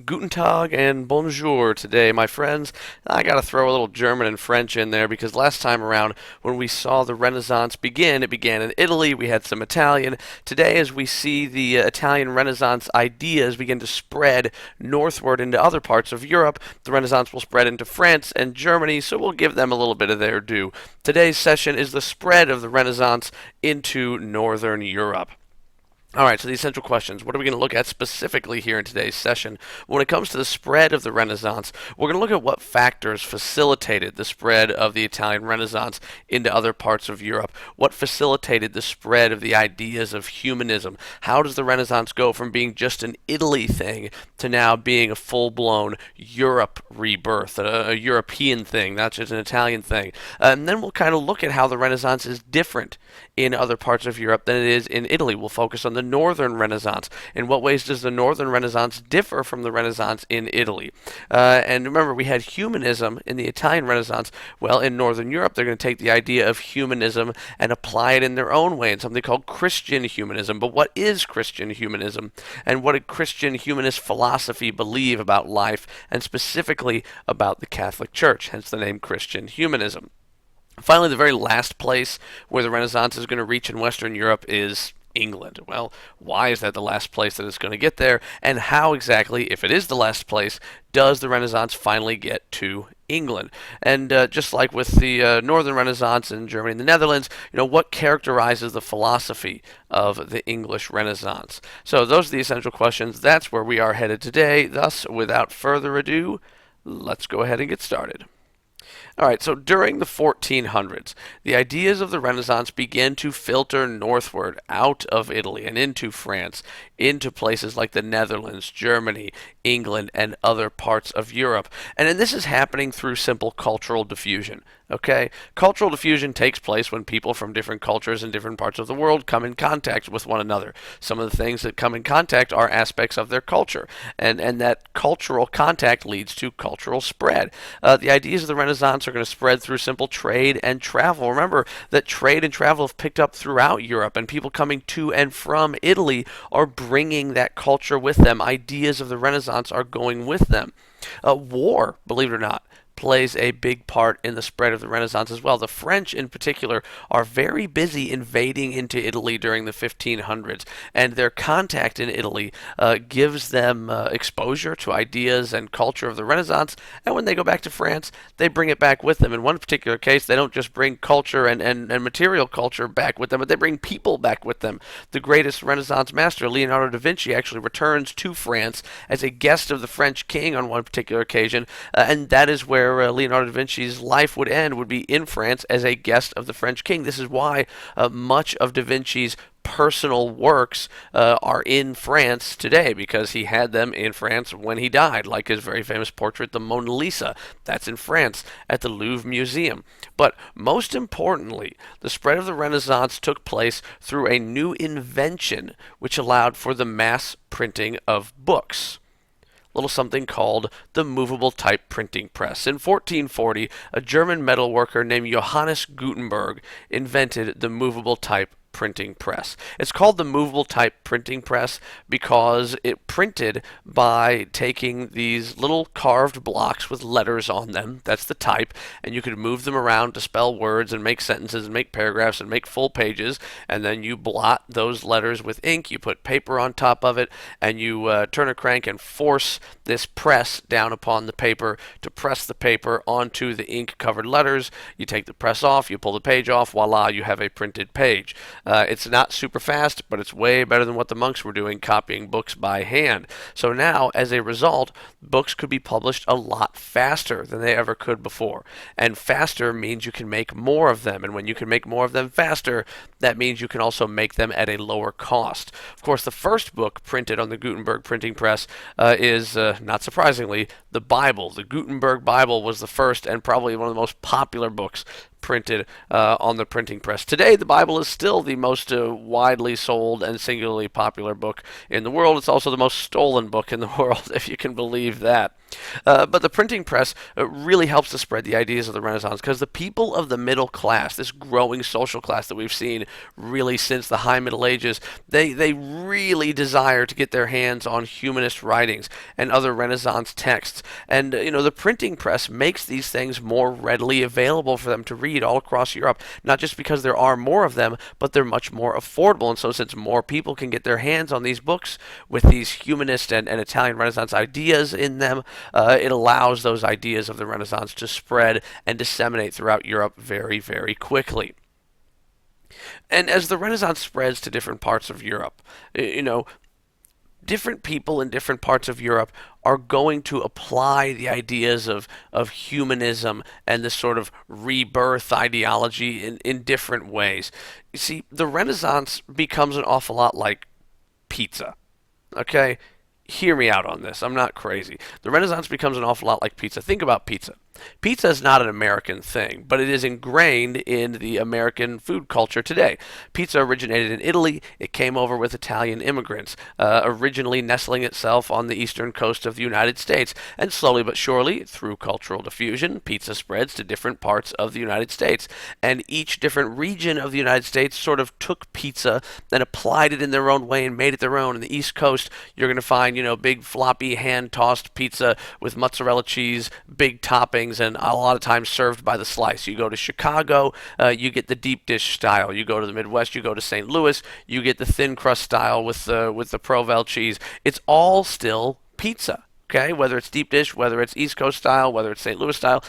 Guten Tag and bonjour today, my friends. I got to throw a little German and French in there because last time around, when we saw the Renaissance begin, it began in Italy. We had some Italian. Today, as we see the Italian Renaissance ideas begin to spread northward into other parts of Europe, the Renaissance will spread into France and Germany, so we'll give them a little bit of their due. Today's session is the spread of the Renaissance into Northern Europe. All right, so the essential questions. What are we going to look at specifically here in today's session? When it comes to the spread of the Renaissance, we're going to look at what factors facilitated the spread of the Italian Renaissance into other parts of Europe. What facilitated the spread of the ideas of humanism? How does the Renaissance go from being just an Italy thing to now being a full-blown Europe rebirth, a European thing, not just an Italian thing? And then we'll kind of look at how the Renaissance is different in other parts of Europe than it is in Italy. We'll focus on the Northern Renaissance. In what ways does the Northern Renaissance differ from the Renaissance in Italy? And remember, we had humanism in the Italian Renaissance. Well, in Northern Europe, they're going to take the idea of humanism and apply it in their own way in something called Christian humanism. But what is Christian humanism? And what did Christian humanist philosophy believe about life, and specifically about the Catholic Church, hence the name Christian humanism? Finally, the very last place where the Renaissance is going to reach in Western Europe is England. Well, why is that the last place that it's going to get there? And how exactly, if it is the last place, does the Renaissance finally get to England? And just like with the Northern Renaissance in Germany and the Netherlands, what characterizes the philosophy of the English Renaissance? So those are the essential questions. That's where we are headed today. Thus, without further ado, let's go ahead and get started. All right, so during the 1400s, the ideas of the Renaissance began to filter northward out of Italy and into France, into places like the Netherlands, Germany, England, and other parts of Europe. And then this is happening through simple cultural diffusion. Okay? Cultural diffusion takes place when people from different cultures in different parts of the world come in contact with one another. Some of the things that come in contact are aspects of their culture, and that cultural contact leads to cultural spread. The ideas of the Renaissance are going to spread through simple trade and travel. Remember that trade and travel have picked up throughout Europe, and people coming to and from Italy are bringing that culture with them. Ideas of the Renaissance are going with them. War, believe it or not, plays a big part in the spread of the Renaissance as well. The French, in particular, are very busy invading into Italy during the 1500s, and their contact in Italy gives them exposure to ideas and culture of the Renaissance, and when they go back to France, they bring it back with them. In one particular case, they don't just bring culture and material culture back with them, but they bring people back with them. The greatest Renaissance master, Leonardo da Vinci, actually returns to France as a guest of the French king on one particular occasion, and that is where Leonardo da Vinci's life would end, would be in France as a guest of the French king. This is why much of da Vinci's personal works are in France today, because he had them in France when he died, like his very famous portrait, the Mona Lisa. That's in France at the Louvre Museum. But most importantly, the spread of the Renaissance took place through a new invention which allowed for the mass printing of books. Little something called the movable type printing press. In 1440, a German metalworker named Johannes Gutenberg invented the movable type printing press. It's called the movable type printing press because it printed by taking these little carved blocks with letters on them. That's the type, and you could move them around to spell words and make sentences and make paragraphs and make full pages, and then you blot those letters with ink. You put paper on top of it, and you turn a crank and force this press down upon the paper to press the paper onto the ink covered letters. You take the press off, you pull the page off, voila, you have a printed page. It's not super fast, but it's way better than what the monks were doing, copying books by hand. So now, as a result, books could be published a lot faster than they ever could before. And faster means you can make more of them. And when you can make more of them faster, that means you can also make them at a lower cost. Of course, the first book printed on the Gutenberg printing press is, not surprisingly, the Bible. The Gutenberg Bible was the first and probably one of the most popular books printed on the printing press. Today, the Bible is still the most widely sold and singularly popular book in the world. It's also the most stolen book in the world, if you can believe that. But the printing press really helps to spread the ideas of the Renaissance because the people of the middle class, this growing social class that we've seen really since the High Middle Ages, they really desire to get their hands on humanist writings and other Renaissance texts. And, the printing press makes these things more readily available for them to read all across Europe, not just because there are more of them, but they're much more affordable. And so, since more people can get their hands on these books with these humanist and Italian Renaissance ideas in them, it allows those ideas of the Renaissance to spread and disseminate throughout Europe very, very quickly. And as the Renaissance spreads to different parts of Europe, different people in different parts of Europe are going to apply the ideas of humanism and this sort of rebirth ideology in different ways. You see, the Renaissance becomes an awful lot like pizza. Okay? Hear me out on this. I'm not crazy. The Renaissance becomes an awful lot like pizza. Think about pizza. Pizza is not an American thing, but it is ingrained in the American food culture today. Pizza originated in Italy. It came over with Italian immigrants, originally nestling itself on the eastern coast of the United States. And slowly but surely, through cultural diffusion, pizza spreads to different parts of the United States. And each different region of the United States sort of took pizza and applied it in their own way and made it their own. In the East Coast, you're going to find, big floppy hand-tossed pizza with mozzarella cheese, big toppings, and a lot of times served by the slice. You go to Chicago, you get the deep dish style. You go to the Midwest, you go to St. Louis, you get the thin crust style with the Provel cheese. It's all still pizza, okay? Whether it's deep dish, whether it's East Coast style, whether it's St. Louis style,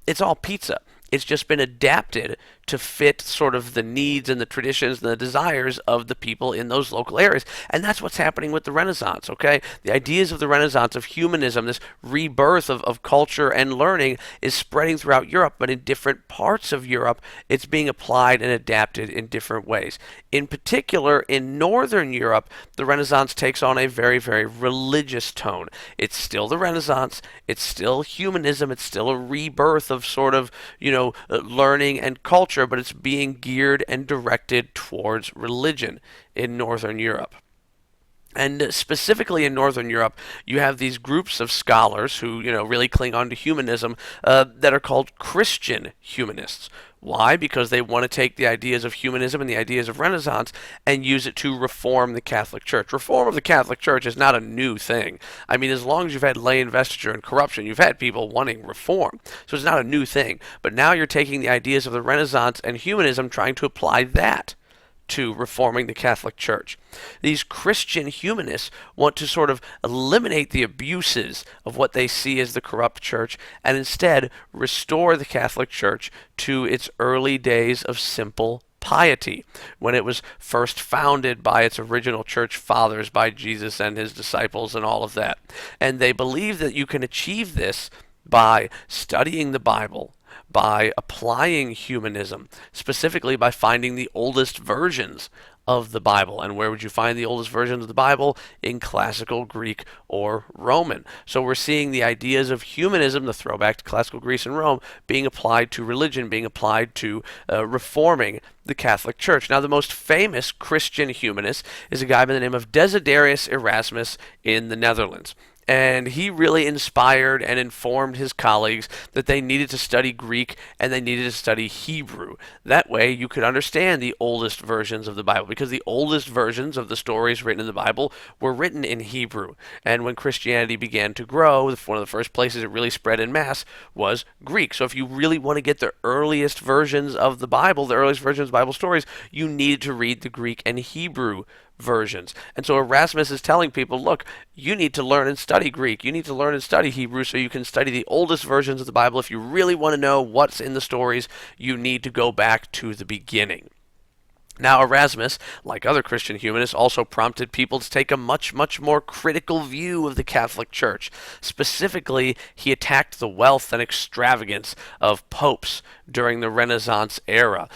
it's all pizza. It's just been adapted to fit sort of the needs and the traditions and the desires of the people in those local areas. And that's what's happening with the Renaissance, okay? The ideas of the Renaissance, of humanism, this rebirth of culture and learning is spreading throughout Europe, but in different parts of Europe, it's being applied and adapted in different ways. In particular, in Northern Europe, the Renaissance takes on a very, very religious tone. It's still the Renaissance, it's still humanism, it's still a rebirth of sort of, learning and culture, but it's being geared and directed towards religion in Northern Europe. And specifically in Northern Europe, you have these groups of scholars who, really cling on to humanism that are called Christian humanists. Why? Because they want to take the ideas of humanism and the ideas of Renaissance and use it to reform the Catholic Church. Reform of the Catholic Church is not a new thing. I mean, as long as you've had lay investiture and corruption, you've had people wanting reform. So it's not a new thing. But now you're taking the ideas of the Renaissance and humanism, trying to apply that to reforming the Catholic Church. These Christian humanists want to sort of eliminate the abuses of what they see as the corrupt church and instead restore the Catholic Church to its early days of simple piety, when it was first founded by its original church fathers, by Jesus and his disciples and all of that. And they believe that you can achieve this by studying the Bible, by applying humanism, specifically by finding the oldest versions of the Bible. And where would you find the oldest versions of the Bible? In classical Greek or Roman. So we're seeing the ideas of humanism, the throwback to classical Greece and Rome, being applied to religion, being applied to reforming the Catholic Church. Now, the most famous Christian humanist is a guy by the name of Desiderius Erasmus in the Netherlands. And he really inspired and informed his colleagues that they needed to study Greek and they needed to study Hebrew. That way you could understand the oldest versions of the Bible, because the oldest versions of the stories written in the Bible were written in Hebrew. And when Christianity began to grow, one of the first places it really spread en masse was Greek. So if you really want to get the earliest versions of the Bible, the earliest versions of Bible stories, you needed to read the Greek and Hebrew versions. And so Erasmus is telling people, look, you need to learn and study Greek. You need to learn and study Hebrew so you can study the oldest versions of the Bible. If you really want to know what's in the stories, you need to go back to the beginning. Now, Erasmus, like other Christian humanists, also prompted people to take a much, much more critical view of the Catholic Church. Specifically, he attacked the wealth and extravagance of popes during the Renaissance era.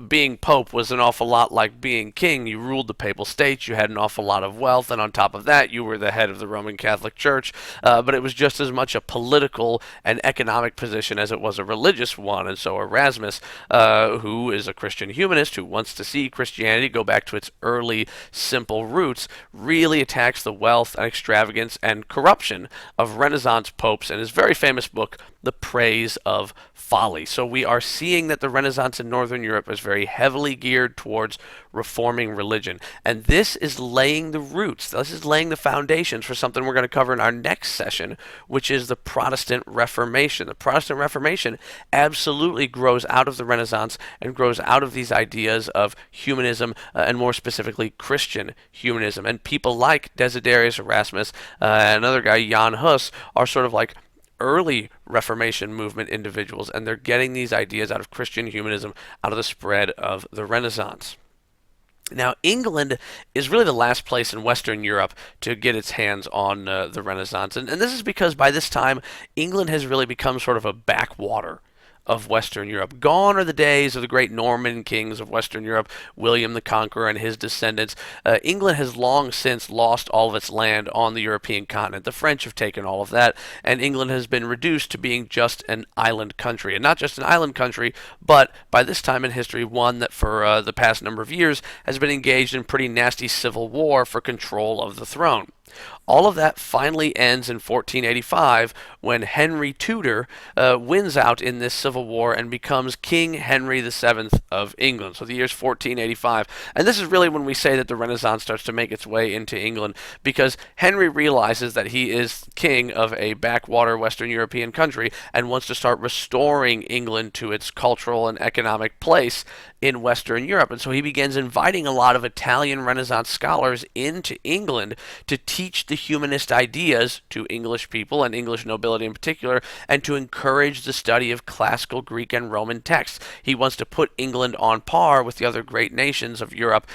Being pope was an awful lot like being king. You ruled the papal states, you had an awful lot of wealth, and on top of that, you were the head of the Roman Catholic Church. But it was just as much a political and economic position as it was a religious one. And so Erasmus, who is a Christian humanist who wants to see Christianity go back to its early, simple roots, really attacks the wealth and extravagance and corruption of Renaissance popes in his very famous book, The Praise of Folly. So we are seeing that the Renaissance in Northern Europe is very heavily geared towards reforming religion. And this is laying the roots. This is laying the foundations for something we're going to cover in our next session, which is the Protestant Reformation. The Protestant Reformation absolutely grows out of the Renaissance and grows out of these ideas of humanism, and more specifically Christian humanism. And people like Desiderius Erasmus and another guy, Jan Hus, are sort of like early Reformation movement individuals, and they're getting these ideas out of Christian humanism, out of the spread of the Renaissance. Now, England is really the last place in Western Europe to get its hands on the Renaissance, and this is because by this time, England has really become sort of a backwater of Western Europe. Gone are the days of the great Norman kings of Western Europe, William the Conqueror and his descendants. England has long since lost all of its land on the European continent. The French have taken all of that, and England has been reduced to being just an island country. And not just an island country, but by this time in history, one that for the past number of years has been engaged in pretty nasty civil war for control of the throne. All of that finally ends in 1485 when Henry Tudor wins out in this civil war and becomes King Henry VII of England. So the year's 1485. And this is really when we say that the Renaissance starts to make its way into England, because Henry realizes that he is king of a backwater Western European country and wants to start restoring England to its cultural and economic place in Western Europe. And so he begins inviting a lot of Italian Renaissance scholars into England to teach the humanist ideas to English people and English nobility in particular, and to encourage the study of classical Greek and Roman texts. He wants to put England on par with the other great nations of Europe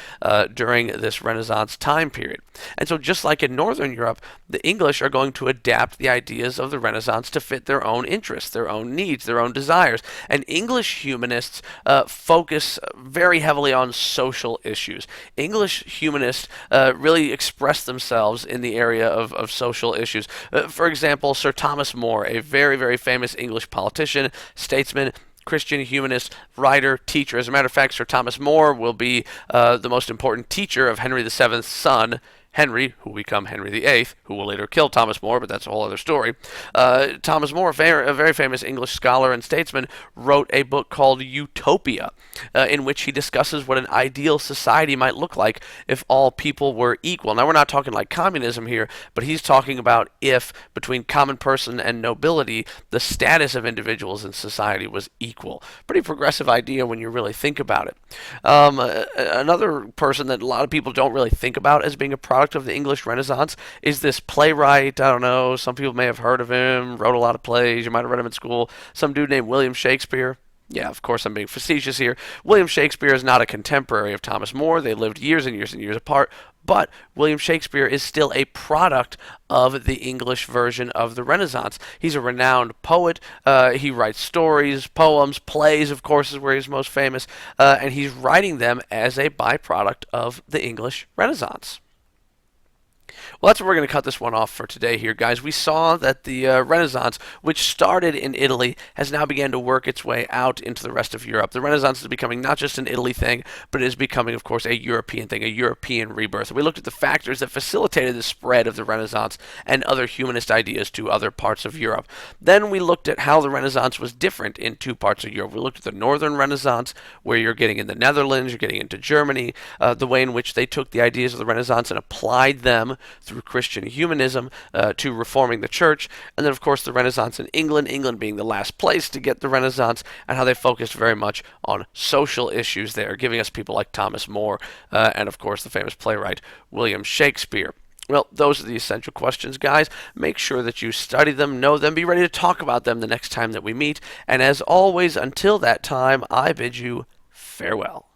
during this Renaissance time period. And so just like in Northern Europe, the English are going to adapt the ideas of the Renaissance to fit their own interests, their own needs, their own desires. And English humanists focus very heavily on social issues. English humanists really express themselves in the area of social issues. For example, Sir Thomas More, a very, very famous English politician, statesman, Christian humanist, writer, teacher. As a matter of fact, Sir Thomas More will be the most important teacher of Henry VII's son, Henry, who will become Henry VIII, who will later kill Thomas More, but that's a whole other story. Thomas More, a very famous English scholar and statesman, wrote a book called Utopia, in which he discusses what an ideal society might look like if all people were equal. Now, we're not talking like communism here, but he's talking about if, between common person and nobility, the status of individuals in society was equal. Pretty progressive idea when you really think about it. Another person that a lot of people don't really think about as being a product of the English Renaissance is this playwright. I don't know, some people may have heard of him, wrote a lot of plays, you might have read him in school, some dude named William Shakespeare. Yeah, of course I'm being facetious here. William Shakespeare is not a contemporary of Thomas More. They lived years and years and years apart, but William Shakespeare is still a product of the English version of the Renaissance. He's a renowned poet. He writes stories, poems, plays, of course, is where he's most famous, and he's writing them as a byproduct of the English Renaissance. Well, that's where we're going to cut this one off for today here, guys. We saw that the Renaissance, which started in Italy, has now begun to work its way out into the rest of Europe. The Renaissance is becoming not just an Italy thing, but it is becoming, of course, a European thing, a European rebirth. We looked at the factors that facilitated the spread of the Renaissance and other humanist ideas to other parts of Europe. Then we looked at how the Renaissance was different in two parts of Europe. We looked at the Northern Renaissance, where you're getting in the Netherlands, you're getting into Germany, the way in which they took the ideas of the Renaissance and applied them through Christian humanism to reforming the church. And then, of course, the Renaissance in England, England being the last place to get the Renaissance, and how they focused very much on social issues there, giving us people like Thomas More and, of course, the famous playwright William Shakespeare. Well, those are the essential questions, guys. Make sure that you study them, know them, be ready to talk about them the next time that we meet. And as always, until that time, I bid you farewell.